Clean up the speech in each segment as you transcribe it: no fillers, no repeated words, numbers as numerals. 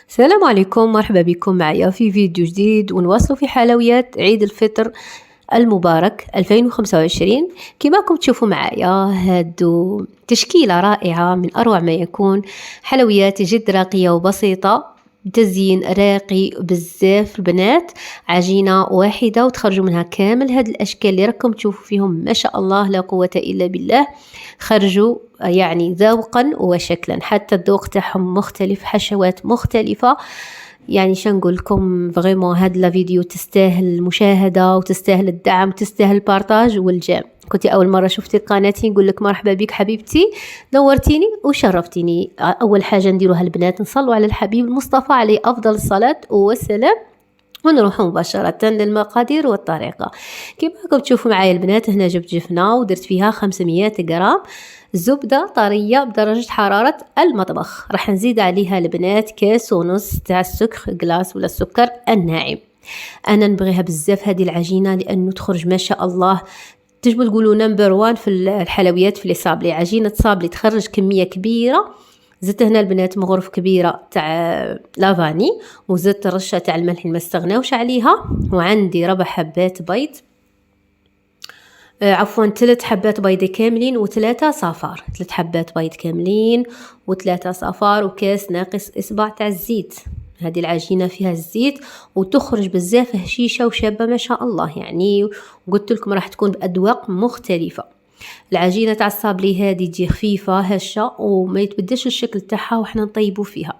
السلام عليكم، مرحبا بكم معايا في فيديو جديد ونواصل في حلويات عيد الفطر المبارك 2025. كما راكم تشوفوا معايا هادو تشكيلة رائعة من أروع ما يكون، حلويات جد راقية وبسيطة، تزيين راقي بزاف البنات، عجينة واحدة وتخرجوا منها كامل هاد الأشكال اللي راكم تشوفوا فيهم ما شاء الله لا قوة إلا بالله. خرجوا يعني ذوقا وشكلا، حتى الذوق تاعهم مختلف، حشوات مختلفة. يعني شنقول لكم فريمون هاد لا فيديو تستاهل المشاهدة وتستاهل الدعم وتستاهل البارتاج والجام. كنتي أول مرة شفتي قناتي نقول لك مرحبا بك حبيبتي، نورتيني وشرفتيني. أول حاجة نديروها البنات نصلوا على الحبيب المصطفى عليه أفضل الصلاة والسلام، ونروح مباشرة للمقادير والطريقة. كما راكم تشوفوا معايا البنات، هنا جبت جفنة ودرت فيها 500 غرام زبدة طرية بدرجة حرارة المطبخ. راح نزيد عليها البنات كاس ونص تاع السكر جلاس ولا السكر الناعم. انا نبغيها بزاف هذه العجينة لانه تخرج ما شاء الله، تجبوا تقولوا نمبر وان في الحلويات في لي صابلي. عجينة صابلي تخرج كمية كبيرة. زدت هنا البنات مغرف كبيرة تاع لافاني، وزدت رشة تاع الملح ما استغناوش عليها، وعندي 4 حبات بيض، عفوا 3 حبات بيض كاملين و3 صفار، 3 حبات بيض كاملين و3 صفار، وكاس ناقص إصبع تاع الزيت. هذه العجينة فيها الزيت وتخرج بزاف هشيشة وشابة ما شاء الله يعني. وقلت لكم راح تكون بأذواق مختلفة. العجينة تاع الصابلي هذه تجي خفيفة هشة وما يتبدلش الشكل تاعها وحنا نطيبوا فيها.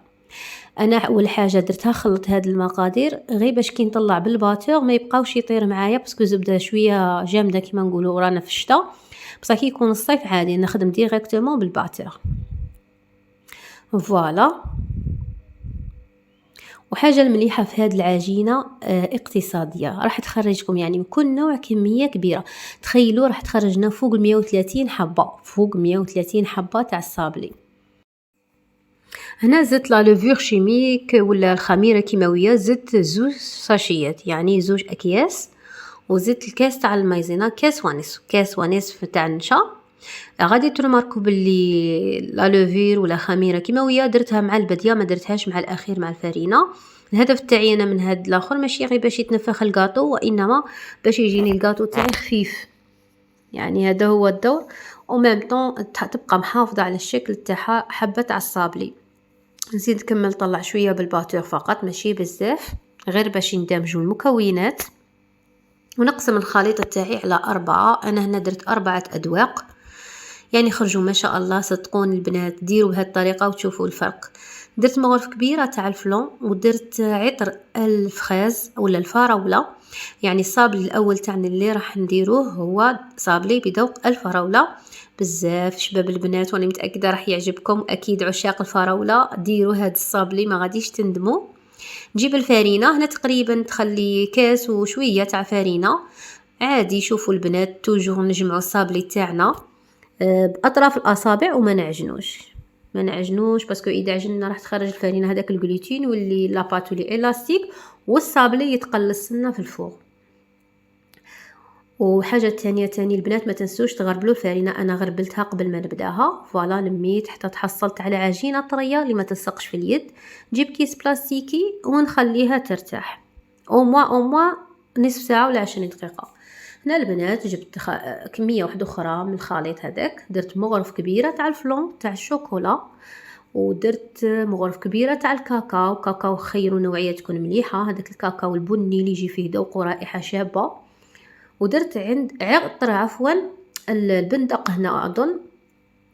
انا اول حاجه درتها خلط هاد المقادير غير باش كي نطلع بالباتور ما يبقاوش يطير معايا، باسكو زبده شويه جامده كيما نقولوا رانا في الشتاء، بصح كي يكون الصيف عادي نخدم ديريكتومون بالباتور. فوالا. وحاجه المليحه في هاد العجينه اقتصاديه، راح تخرجكم يعني من كل نوع كميه كبيره. تخيلوا راح تخرجنا فوق 130 حبه، فوق 130 حبه تاع الصابلي. هنا زدت لا لوفور شيميك ولا الخميره الكيماويه، زدت 2 ساشيات يعني 2 اكياس، وزدت الكاس تاع المايزينا، كاس ونصف تاع النشا. غادي ترماركو باللي لا لوفير ولا خميره كيماويه درتها مع البديه، ما درتهاش مع الاخير مع الفرينه. الهدف تاعي انا من هاد الاخر ماشي غير باش يتنفخ الكاطو، وانما باش يجيني الكاطو تاعي خفيف، يعني هذا هو الدور. وميم طون تبقى محافظه على الشكل تاعها حبه تاع الصابلي. نزيد نكمل طلع شويه بالباتور فقط ماشي بزاف، غير باش يندمجوا المكونات. ونقسم الخليط تاعي على 4. انا هنا درت 4 أذواق، يعني خرجوا ما شاء الله. صدقون البنات ديروا بهذه الطريقه وتشوفوا الفرق. درت مغرف كبيره تاع الفلون، ودرت عطر الفخاز ولا الفراوله. يعني الصابلي الاول تاعنا اللي راح نديروه هو صابلي بذوق الفراوله. بزاف شباب البنات وانا متاكده راح يعجبكم، اكيد عشاق الفراوله ديروا هذا الصابلي ما غاديش تندموا. نجيب الفرينه هنا تقريبا تخلي كاس وشويه تاع فرينه عادي. شوفوا البنات توجور نجمعوا الصابلي تاعنا باطراف الاصابع وما نعجنوش باسكو اذا عجننا راح تخرج الفرينه هذاك الجلوتين واللي لاباط واللي الاستيك، والصابلي يتقلص لنا في الفوق. وحاجه تانية البنات ما تنسوش تغربلوا الفرينه، انا غربلتها قبل ما نبداها. فوالا لميت حتى تحصلت على عجينه طريه اللي ما تلصقش في اليد. نجيب كيس بلاستيكي ونخليها ترتاح او موا نصف ساعه ولا 20 دقيقه. هنا البنات جبت كميه واحده اخرى من الخليط هذاك، درت مغرف كبيره تاع الفلون تاع الشوكولا، ودرت مغرف كبيره تاع كاكاو خيروا نوعيه تكون مليحه، هذاك الكاكاو البني اللي يجي فيه ذوق ورائحه شابه. ودرت عطر البندق، هنا اظن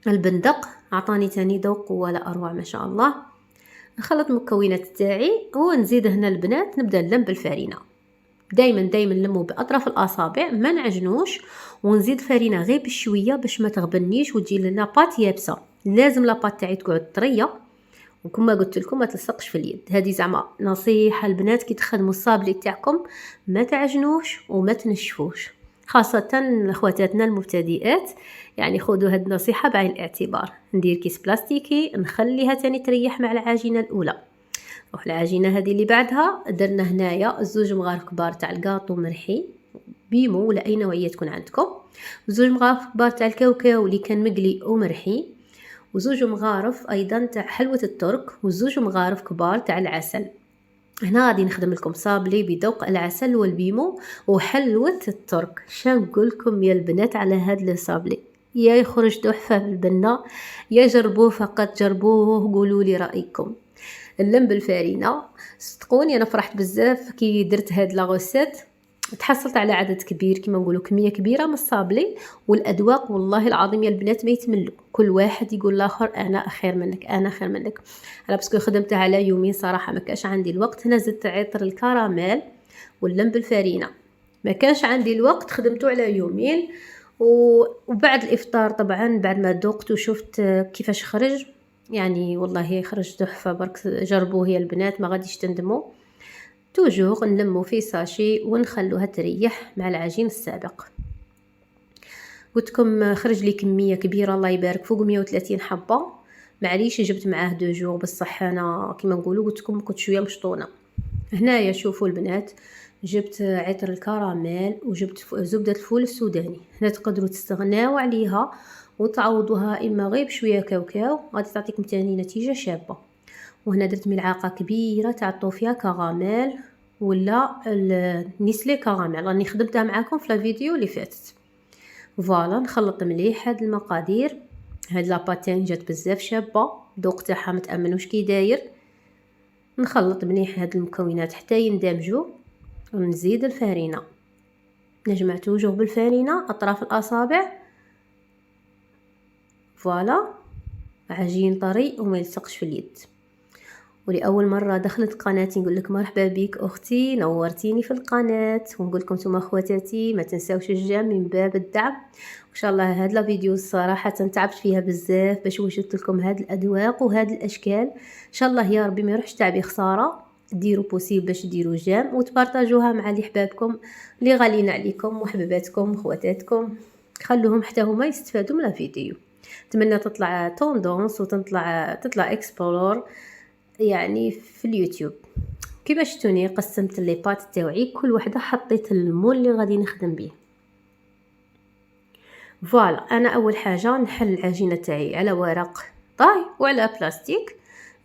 البندق عطاني تاني ذوق ولا اروع ما شاء الله. نخلط المكونات تاعي ونزيد هنا البنات نبدا نلم بالفرينه. دايما نلمو باطراف الاصابع ما نعجنوش، ونزيد الفرينه غير بشويه باش ما تغبنيش وتجي لنا بات يابسه. لازم لاباط تاعي تقعد طريه، وكما قلت لكم ما تلصقش في اليد. هذه زعما نصيحه البنات كي تخدموا الصابلي تاعكم ما تعجنوش وما تنشفوش، خاصه اخواتاتنا المبتدئات. يعني خذوا هذه النصيحه بعين الاعتبار. ندير كيس بلاستيكي نخليها تاني تريح مع العجينه الاولى. روح العجينه هذه اللي بعدها درنا هنايا 2 مغارف كبار تاع الكاطو مرحي بيمو ولا اي نوعيه تكون عندكم، 2 مغارف كبار تاع الكاوكاو اللي كان مقلي ومرحي، وزوج مغارف ايضا تاع حلوة الترك، وزوج مغارف كبار تاع العسل. هنا غادي نخدم لكم صابلي بذوق العسل والبيمو وحلوة الترك. نقولكم يا البنات على هاد لو صابلي، يا يخرج تحفة بالبنة، يا جربوه فقط جربوه قولوا لي رأيكم. اللم بالفارينة، صدقوني انا فرحت بزاف كي درت هاد لا غوسيت، تحصلت على عدد كبير كما نقولوا كميه كبيره من الصابلي، والاذواق والله العظيم يا البنات ما يتملوا، كل واحد يقول الاخر انا خير منك انا خير منك. على باسكو خدمتها على يومين صراحه ما كانش عندي الوقت. هنا زدت عطر الكراميل واللم بالفارينه، ما كانش عندي الوقت خدمته على يومين. وبعد الافطار طبعا بعد ما ذقت وشفت كيفاش خرج، يعني والله خرج تحفه. برك جربوه يا البنات ما غاديش تندموا. توجور نلمو في ساشي ونخلوها تريح مع العجين السابق. قلتلكم خرج لي كميه كبيره الله يبارك، فوق 130 حبه. معليش جبت معاه 2 جور بصح انا كيما نقولوا قلتلكم كنت شويه مشطونه. هنايا شوفوا البنات، جبت عطر الكراميل وجبت زبده الفول السوداني. هنا تقدروا تستغناو عليها وتعوضوها اما غير بشويه كاوكاو، غادي تعطيكم تاني نتيجه شابه. وهنا درت ملعقه كبيره تاع طوفيا كراميل ولا النيسلي كراميل، راني خدمتها معاكم في الفيديو اللي فاتت. فوالا نخلط مليح هاد المقادير. هاد لاباتين جات بزاف شابه، الذوق تاعها متامنوش كي داير. نخلط مليح هاد المكونات حتى يندمجوا، ونزيد الفارينه. نجمع توجور بالفارينه اطراف الاصابع. فوالا عجين طري وما يلصقش في اليد. ولأول مرة دخلت قناتي نقول لك مرحبا بك أختي، نورتيني في القناة. ونقول لكم نتوما خواتاتي ما تنساوش الجيم من باب الدعم. وإن شاء الله هاد الفيديو صراحة تعبت فيها بزاف باش وجدت لكم هاد الأذواق وهاد الأشكال. إن شاء الله يا ربي ما يروحش تعبي خسارة. ديروا بوسيبل باش ديروا جيم وتبارطاجوها مع اللي حبابكم اللي غاليين عليكم وحباباتكم خواتاتكم، خلوهم حتى هما يستفادوا من الفيديو. نتمنى تطلع توندونس وتطلع اكسبلور يعني في اليوتيوب. كيما شفتوني قسمت لي بات تاوعي، كل وحده حطيت المول اللي غادي نخدم به. فوالا انا اول حاجه نحل العجينه تاعي على ورق طاي وعلى بلاستيك.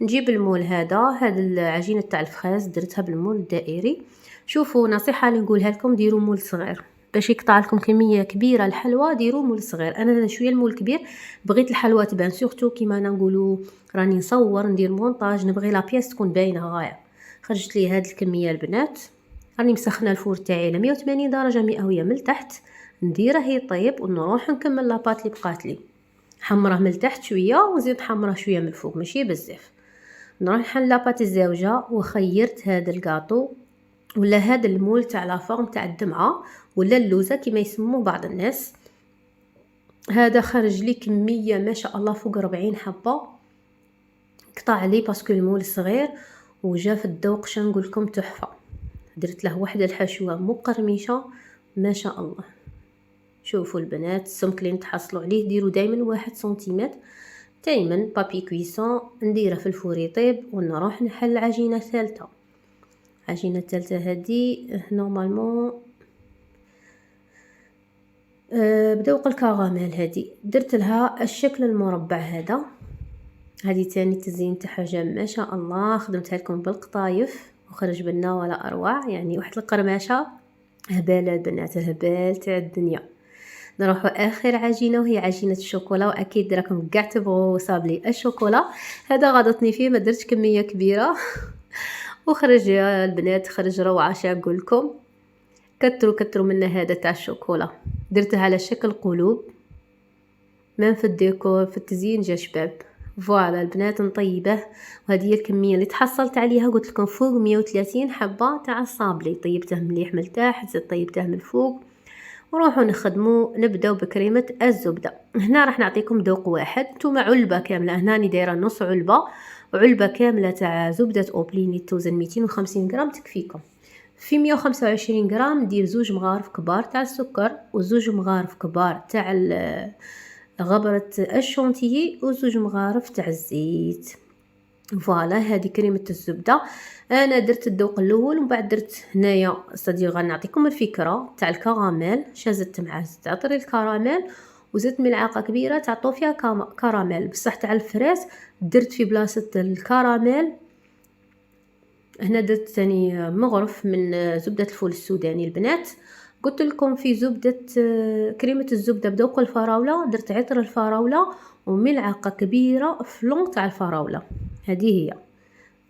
نجيب المول هذا العجينه تاع الفخاز درتها بالمول الدائري. شوفوا نصيحه اللي نقولها لكم، ديروا مول صغير باش يقطع لكم كميه كبيره الحلوى. ديروا مول صغير. انا شويه المول كبير بغيت الحلوى تبان سورتو كيما انا نقولوا راني نصور ندير مونتاج، نبغي لا بياس تكون باينه غايه. خرجت لي هاد الكميه البنات. راني مسخنه الفور تاعي على 180 درجه مئويه من التحت، نديره يطيب ونروح نكمل لاباط اللي بقات لي. حمره من التحت شويه وزيد حمره شويه من الفوق ماشي بزاف. نروح نحل لاباط الزاوجه وخيرت هذا الكاطو ولا هذا المول تاع لا فورم تاع الدمعه ولا اللوزه كما يسموه بعض الناس. هذا خرج لي كميه ما شاء الله فوق 40 حبه. قطع لي باسكو المول صغير وجا في الذوق نقول لكم تحفه. درت له واحده الحشوه مقرمشه ما شاء الله. شوفوا البنات السمك اللي نتحصلوا عليه ديروا دائما 1 سنتيمتر. دائما بابي كويسون نديره في الفور يطيب ونروح نحل عجينه ثالثه. عجينه الثالثه هذه نورمالمون بذوق الكراميل. هذه درت لها الشكل المربع هذه تاني تزيين تاعها جا ما شاء الله. خدمتها لكم بالقطايف وخرج بنا ولا اروع، يعني واحد القرمشه هبال البنات، هبال تاع الدنيا. نروحوا اخر عجينه وهي عجينه الشوكولا، واكيد راكم كاع تبغوا صابلي الشوكولا. هذا غلطني فيه ما درتش كميه كبيره وخرج يا البنات خرج روعه. نقول لكم كتروا منا هذا تاع الشوكولا. درته على شكل قلوب ما في الديكور في التزيين جا شباب. فوالا البنات نطيبه. وهذه هي الكميه اللي تحصلت عليها، قلت لكم فوق 130 حبه تاع الصابلي. طيبته مليح من التحت زدت طيبته من الفوق. وروحوا نخدموا. نبداو بكريمه الزبده. هنا راح نعطيكم ذوق واحد. نتوما علبه كامله، هنا راني دايره نص علبه كامله تاع زبده اوبليني توزن 250 غرام تكفيكم. في 125 غرام ندير 2 مغارف كبار تاع السكر و2 مغارف كبار تاع غبره الشونتيي و2 مغارف تاع الزيت. فوالا هذه كريمه الزبده. انا درت الذوق الاول ومن بعد درت هنايا غنعطيكم الفكره تاع الكراميل. شازت مع عطري الكراميل وزدت ملعقه كبيره تاع طوفيا كراميل بصح تاع الفريز. درت في بلاصه الكراميل هنا درت ثاني مغرف من زبده الفول السوداني البنات. قلت لكم في زبده كريمه الزبده بذوق الفراوله، درت عطر الفراوله وملعقه كبيره فلون تاع الفراوله. هذه هي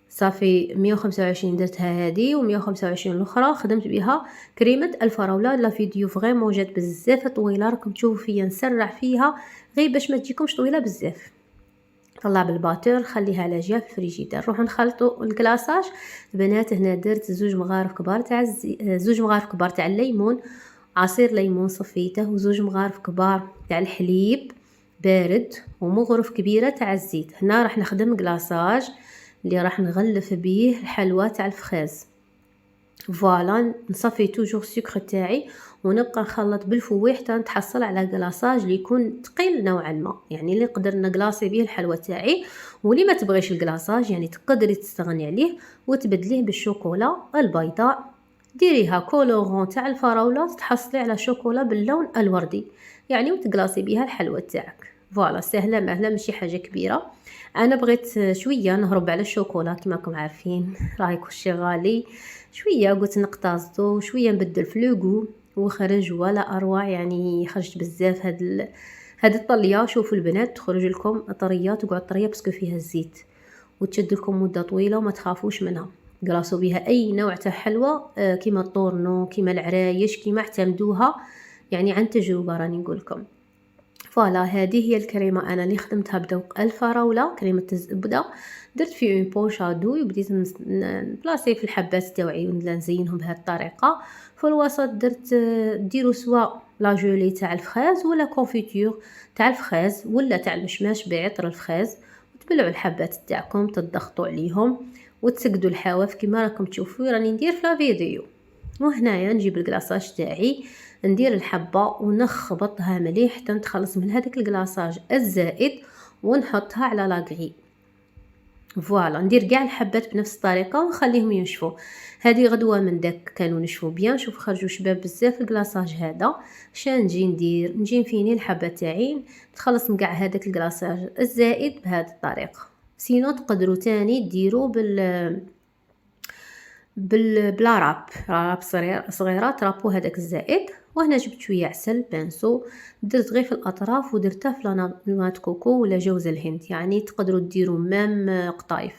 صافي 125 درتها هذه و125 الاخرى خدمت بها كريمه الفراوله. لا فيديو فريمون جات بزاف طويله، راكم تشوفوا فيا نسرع فيها غير باش ما تجيكمش طويله بزاف. طلع بالباتور خليها على جهه في الفريجيدير. نروحو نخلطوا الكلاصاج بنات. هنا درت زوج مغارف كبار تاع زوج مغارف كبار تاع الليمون، عصير ليمون صفيته، وزوج مغارف كبار تاع الحليب بارد، ومغرف كبيره تاع الزيت. هنا راح نخدم كلاصاج اللي راح نغلف بيه الحلوى تاع الفخاز. فوالا نصفي توجور السكر تاعي ونبقى نخلط بالفوي حتى نتحصل على كلاصاج اللي يكون ثقيل نوعا ما، يعني اللي نقدر نكلاصي به الحلوى تاعي. واللي ما تبغيش الكلاصاج يعني تقدري تستغني عليه وتبدليه بالشوكولا البيضاء. ديريها كولورون تاع الفراوله تحصلي على شوكولا باللون الوردي يعني وتكلاصي بها الحلوى تاعك. فوالا سهله مهله ماشي حاجه كبيره. انا بغيت شويه نهرب على الشوكولا كما راكم عارفين راهي كلشي غالي، شويه قلت نقتصدو شويه نبدل في لوغو وخرج ولا اروع. يعني خرجت بزاف هاد الطليه. شوفوا البنات تخرج لكم طريه، تقعد طريه باسكو فيها الزيت وتشد لكم مده طويله وما تخافوش منها. قلاصوا بها اي نوع تاع حلوى كيما الطورنو كيما العرايش كيما اعتمدوها، يعني عن تجربه راني نقول لكم. فوالا هذه هي الكريمه انا اللي خدمتها بذوق الفراوله كريمه الزبده. درت في اون بوش ادو وبديت نبلاصي في الحبات تاوعي ونزينهم بهذه الطريقه. في الوسط درت ديروا سواء لا جولي تاع الفخاز ولا كونفيتور تاع الفخاز ولا تاع المشماش بعطر الفخاز، وتبلعوا الحبات تاعكم تضغطوا عليهم وتسقدوا الحواف كما راكم تشوفوا راني ندير في لا فيديو. وهنايا نجيب الكلاصاج تاعي ندير الحبه ونخبطها مليح حتى نتخلص من هذاك الكلاصاج الزائد ونحطها على لاغري. فوالا ندير كاع الحبات بنفس الطريقه ونخليهم ينشفوا. هذه غدوه من داك كانوا نشفوا بيان. شوف خرجوا شباب بزاف الكلاصاج هذا. شان نجي نفيني الحبه تاعي نتخلص من كاع هذاك الكلاصاج الزائد بهذه الطريقه. سينو تقدروا تاني ديروا بلا راب صغيره ترابوا هذاك الزائد. وهنا جبت شويه عسل بانسو درت غير في الاطراف ودرتها في نوات كوكو ولا جوز الهند، يعني تقدروا ديروا مام قطايف.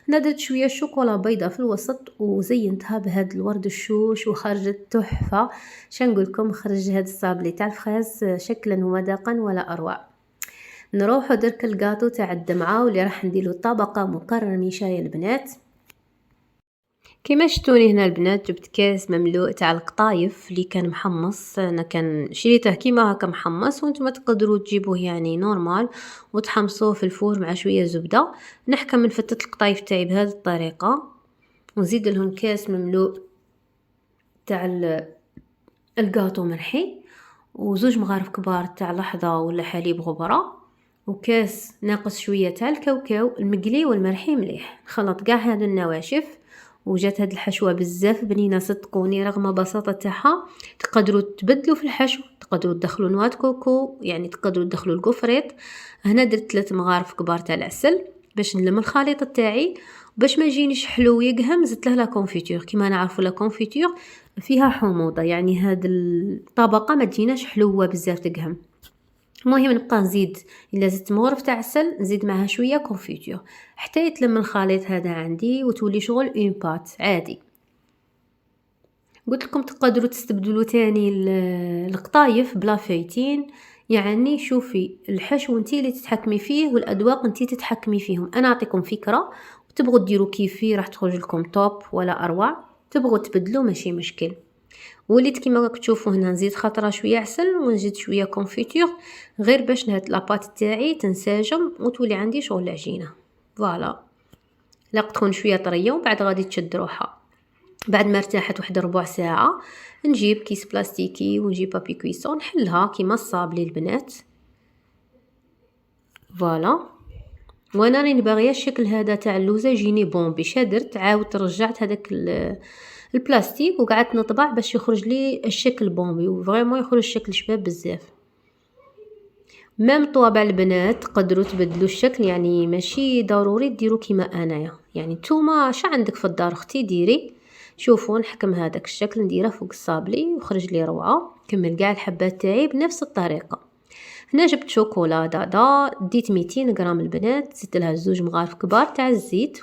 هنا درت شويه شوكولا بيضه في الوسط وزينتها بهذا الورد الشوش وخرجت تحفه. شنقول لكم خرج هذا الصابلي تاع الفخاز شكلا ومذاقا ولا اروع. نروحوا درك الكاطو تاع الدمعه واللي راح نديروا طبقه مقرمشه يا البنات. كما شفتوني هنا البنات جبت كاس مملوء تاع القطايف اللي كان محمص. انا كان شريته كيما هكا محمص وانتم تقدروا تجيبوه يعني نورمال وتحمصوه في الفور مع شويه زبده. نحكم نفتت القطايف تاعي بهذه الطريقه ونزيد لهم كاس مملوء تاع الكاطو مرحي وزوج مغارف كبار تاع لحظه ولا حليب غبره وكاس ناقص شويه تاع الكاوكاو المقلي والمرحي مليح. نخلط كاع هاد النواشف وجات هاد الحشوه بزاف بنينه صدقوني رغم بساطه تاعها. تقدروا تبدلوا في الحشو، تقدروا تدخلوا نوات كوكو، يعني تقدروا تدخلوا القفريط. هنا درت 3 مغارف كبار تاع العسل باش نلم الخليط تاعي باش ما يجينيش حلو يقهم. زدت له لا كونفيتور كيما نعرفوا لا كونفيتور فيها حموضه يعني هاد الطبقه ما تجيناش حلوه بزاف تقهم. المهم نبقى نزيد الا زدت مغرف تاع عسل نزيد معها شويه كونفيتور حتى يتلم الخليط هذا عندي وتولي شغل اون بات عادي. قلت لكم تقدروا تستبدلوا تاني القطايف بلا فايتين، يعني شوفي الحشو انتي اللي تتحكمي فيه والادواق انتي تتحكمي فيهم. انا اعطيكم فكره وتبغوا ديروا كيفي راح تخرج لكم توب ولا اروع. تبغوا تبدلوا ماشي مشكل. وليت كيما راكم تشوفوا هنا نزيد خطره شويه عسل ونزيد شويه كونفيتور غير باش هاد لاباط تاعي تنسجم وتولي عندي شغل عجينه. فوالا لا تكون شويه طريه وبعد غادي تشد روحها. بعد ما ارتاحت واحد ربع ساعه نجيب كيس بلاستيكي ونجيب بابي كويسون نحلها كيما الصابلي البنات. فوالا وانا راني باغيه الشكل هذا تاع اللوزه يجيني بومبي. درت عاودت رجعت هذاك البلاستيك وقعدت نطبع باش يخرج لي الشكل بومبي وفريمون يخرج شكل شباب بزاف. ميم طوابع البنات تقدروا تبدلوا الشكل، يعني ماشي ضروري ديروا كيما انايا. يعني نتوما اش عندك في الدار اختي ديري. شوفوا نحكم هذاك الشكل نديره فوق الصابلي وخرج لي روعه. كمل كاع الحبات تاعي بنفس الطريقه. هنا جبت شوكولا دادا، ديت 200 غرام البنات، زدت لها 2 مغارف كبار تاع الزيت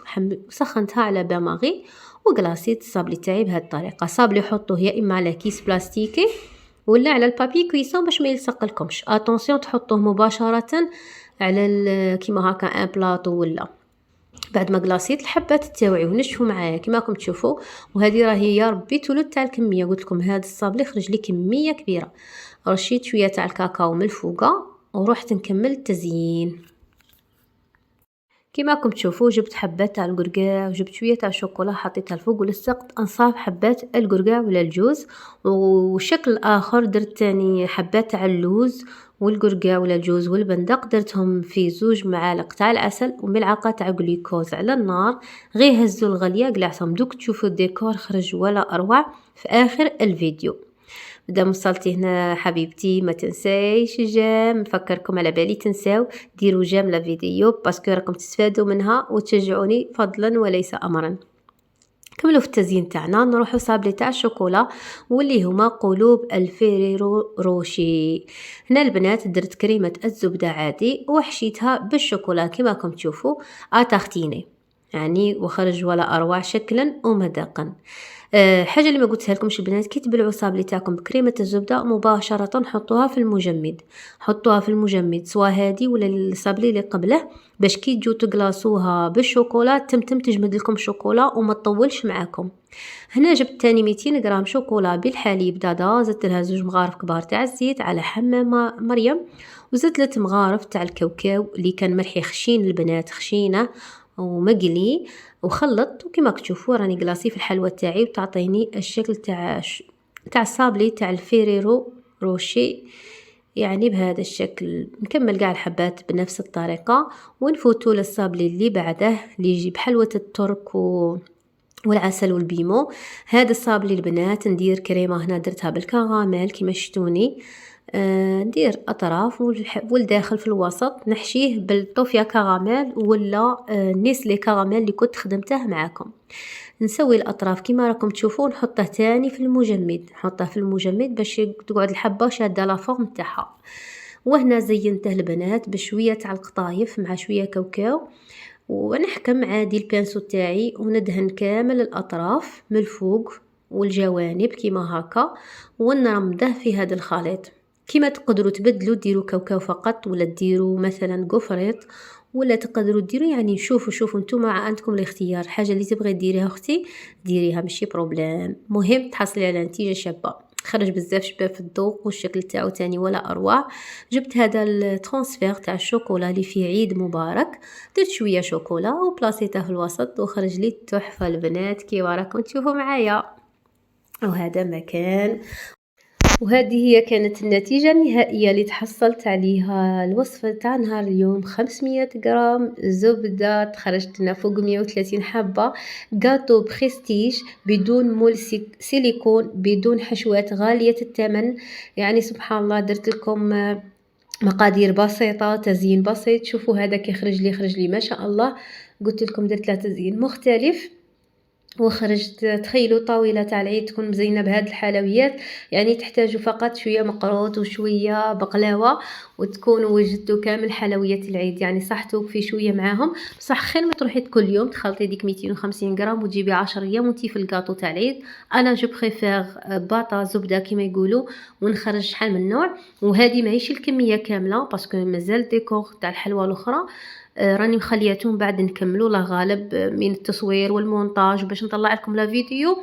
وسخنتها على بان ماغي وكلاصيت الصابلي تاعي بهذه الطريقه. صابلي حطوه يا اما على كيس بلاستيكي ولا على البابي كويسون باش ما يلصق لكمش. اتونسيون تحطوه مباشره على كيما هكا ان بلاطو ولا. بعد ما كلاصيت الحبات تاوعي ونشفوا معايا كيما راكم تشوفوا. وهذه راهي يا ربي ثلث تاع الكميه. قلت لكم هذا الصابلي خرج لي كميه كبيره. رشيت شويه تاع الكاكاو من الفوقه ورحت نكمل التزيين. كيما راكم تشوفوا جبت حبات تاع القرقاع وجبت شويه تاع الشوكولا حطيتها الفوق ولصقت انصاف حبات القرقاع ولا الجوز. وشكل اخر درت تاني حبات تاع اللوز والقرقاع ولا الجوز والبندق، درتهم في 2 معالق تاع العسل وملعقه تاع جلوكوز على النار. غير هزوا الغليه قلعتهم. دوك تشوفوا الديكور خرج ولا اروع في اخر الفيديو. مادام وصلتي هنا حبيبتي ما تنسايش جيم. نفكركم على بالي تنساو ديروا جيم لا فيديو باسكو راكم تستفادوا منها وتشجعوني فضلا وليس امرا. كملوا في التزيين تاعنا. نروحوا صابلي تاع الشوكولا واللي هما قلوب الفيريرو روشي. هنا البنات درت كريمه الزبده عادي وحشيتها بالشوكولا كما راكم تشوفوا اتارتيني، يعني وخرج ولا اروع شكلا ومذاقا. حاجه اللي ما قلتها لكمش البنات، كي تبلعوا صابلي تاعكم بكريمه الزبده مباشره حطوها في المجمد. حطوها في المجمد سواء هادي ولا الصابلي اللي قبله باش كي تجوا تقلاصوها بالشوكولا تمتم تجمد لكم الشوكولا وما تطولش معاكم. هنا جبت تاني 200 غرام شوكولا بالحليب دادا، زدت لها 2 مغارف كبار تاع الزيت على حمامه مريم، وزدت 3 مغارف تاع الكاوكاو اللي كان مرحي خشين البنات خشينه ومقلي وخلط. وكما تشوفوا راني قلاصي في الحلوى تاعي وتعطيني الشكل تاع الصابلي تاع الفيريرو روشي، يعني بهذا الشكل. نكمل قاع الحبات بنفس الطريقه ونفوتوا للصابلي اللي بعده اللي يجي بحلوه الترك والعسل والبيمو. هذا الصابلي البنات ندير كريمه هنا درتها بالكراميل كيما شفتوني. ندير اطراف والداخل في الوسط نحشيه بالطوفيا كراميل ولا نيسلي كراميل اللي كنت خدمته معاكم. نسوي الاطراف كيما راكم تشوفون نحطه تاني في المجمد. نحطه في المجمد باش تقعد الحبه شاده لا فورم تاعها. وهنا زينته البنات بشويه تاع القطايف مع شويه كاوكاو ونحكم عادي البانسو تاعي وندهن كامل الاطراف من الفوق والجوانب كيما هكا ونرمده في هذا الخليط. كيما تقدروا تبدلوا ديروا كاوكاو فقط ولا ديروا مثلا قفريط ولا تقدروا ديروا، يعني شوفوا نتوما عندكم الاختيار. الحاجه اللي تبغي ديريها اختي ديريها ماشي بروبليم، مهم تحصلي على نتيجه شابه. خرج بزاف شباب في الذوق والشكل تاعو تاني ولا اروع. جبت هذا الترانسفير تاع الشوكولا اللي فيه عيد مبارك، درت شويه شوكولا وبلاصيته في الوسط وخرج لي تحفه البنات كيما راكم تشوفوا معايا. وهذا مكان. وهذه هي كانت النتيجة النهائية اللي تحصلت عليها. الوصفة تاع نهار اليوم 500 غرام زبدة تخرجت لنا فوق 130 حبة. غاتو بريستيج بدون مول سيليكون بدون حشوات غالية الثمن، يعني سبحان الله. درت لكم مقادير بسيطة تزيين بسيط. شوفوا هذا كي خرج لي ما شاء الله. قلت لكم درت له تزيين مختلف وخرجت. تخيلوا طاولة تاع العيد تكون مزينة بهاد الحلويات، يعني تحتاجوا فقط شوية مقروط وشوية بقلاوة وتكونوا وجدتوا كامل حلويات العيد. يعني صح توقفي شوية معاهم، بصح خير ما تروحي كل يوم تخلطي ديك 250 غرام وتجيبي 10 ايام وانتي في الكاطو تاع العيد. انا جو بريفير باطا زبدة كيما يقولوا ونخرج شحال من نوع. وهذه ماهيش الكمية كاملة باسكو مازال ديكور تاع الحلوى الاخرى راني مخلياتهم بعد نكملوا لا غالب من التصوير والمونتاج باش نطلع لكم لا فيديو.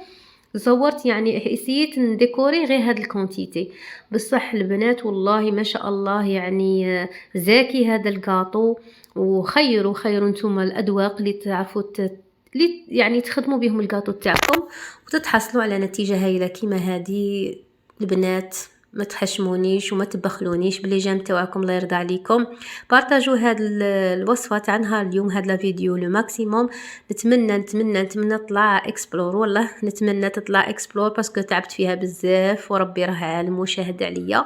صورت يعني اسيت نديكوري غير هاد الكونتيتي. بصح البنات والله ما شاء الله يعني زاكي هذا الكاطو. وخيروا نتوما الاذواق اللي تعرفوا اللي يعني تخدموا بهم الكاطو تاعكم وتتحصلوا على نتيجه هايله كيما هذه البنات. ما تحشمونيش وما تبخلونيش باللي تاعكم الله يرضى عليكم. بارطاجوا هاد الوصفه تاع نهار اليوم هاد لا فيديو لو ماكسيموم. نتمنى تطلع اكسبلور، والله نتمنى تطلع اكسبلور باسكو تعبت فيها بزاف وربي راه عالم وشاهد عليا.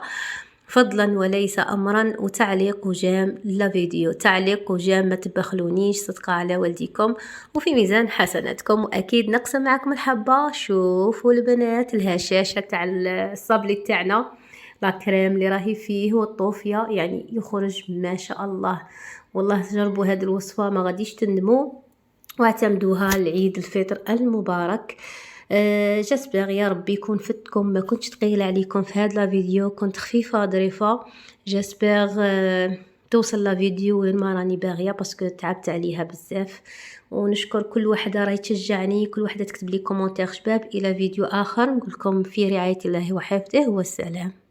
فضلا وليس أمرا، وتعليق وجام لا فيديو، تعليق وجام ما تبخلونيش صدقة على والديكم وفي ميزان حسناتكم. وأكيد نقسم معكم الحبة. شوفوا البنات الهشاشة تاع الصابلي تاعنا، لا كريم اللي راهي فيه والطوفية، يعني يخرج ما شاء الله. والله جربوا هذه الوصفة ما غاديش تندموا، واعتمدوها لعيد الفطر المبارك. جسبر يا ربي يكون فتكم، ما كنتش ثقيله عليكم في هذا الفيديو، كنت خفيفه ظريفه. جسبر توصل لا فيديو وين ما راني باغيه، باسكو تعبت عليها بزاف. ونشكر كل وحده راهي تشجعني، كل وحده تكتب لي كومونتير شباب. الى فيديو اخر نقولكم في رعايه الله وحفظه، والسلام.